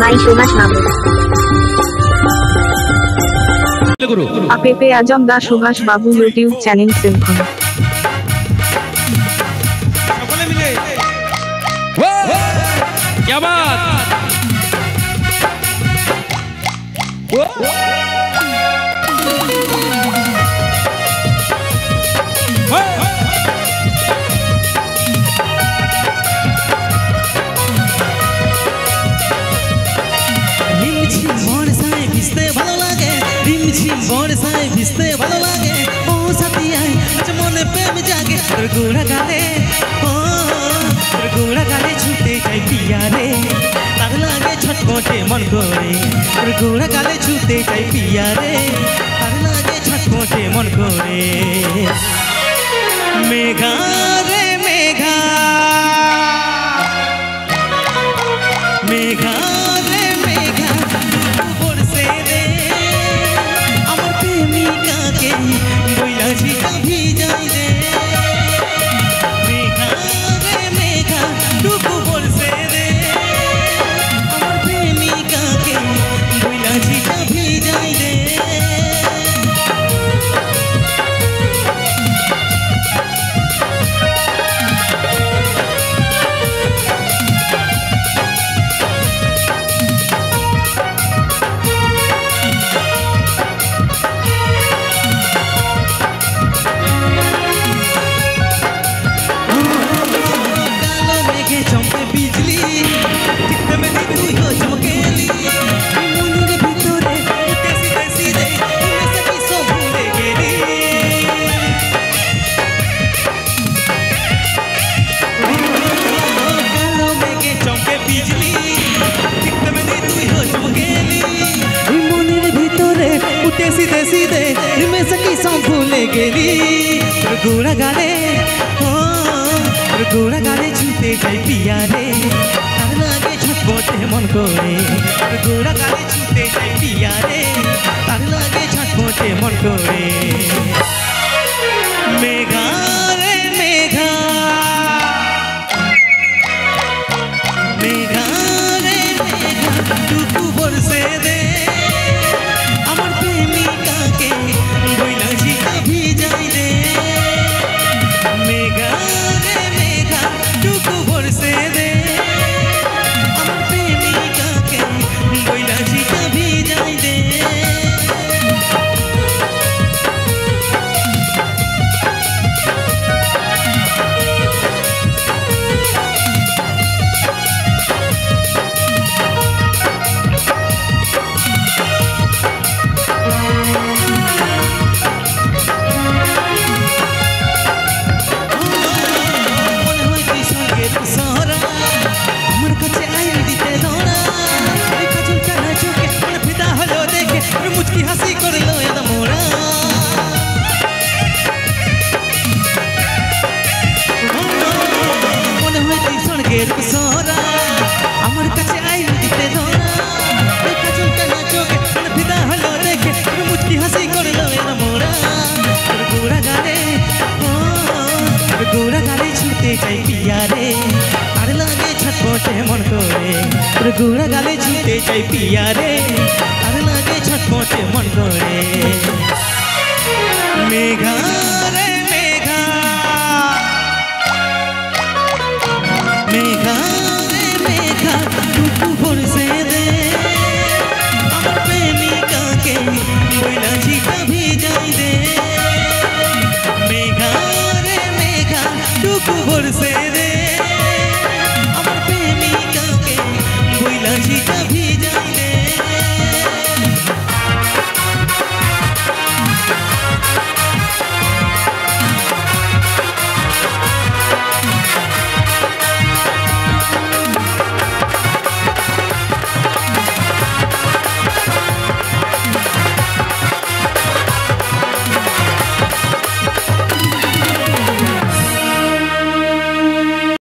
by Subhash Babu. APP आजम दा सुभाष बाबू YouTube channel सिंखन। क्या बात। বর্ষায় ভিজতে ভালো লাগে ও সাথী আয় আজ মনে প্রেম জাগে তোর গোড়া গালে ও তোর গোড়া গালে ছুটে যাই পিয়া রে তার লাগে ছটপটে মন করে তোর গোড়া গালে ছুটে যাই পিয়া রে তার লাগে ছটপটে মন করে মেঘা রে মেঘা মেঘা सीधे सीधे में सकी सौ भूले गेली गोड़ा गाले हो गोड़ा गाले छूटे जाई पिया रे तार लागे छटपटे मन करे गोड़ा गाले छूटे जाई पिया रे तार लागे छटपटे मन करे मेघा रे मेघा मेघा रे मेघा टुकु बरसे दे हसी कर लो याद मोरा मन होती सड़केर सोरा আমার কাছে আইল দিতে ধরা দেখা চুলটা না চোখে মন ফিদা হলো দেখে মুচকি হাসি করলো याद মোরা তোর গোড়া গালে তোর গোড়া গালে ছুটে যাই পিয়া রে আর লাগে ছটপটে মন করে তোর গোড়া গালে ছুটে যাই পিয়া রে আর লাগে ছটপটে মন করে মেঘা রে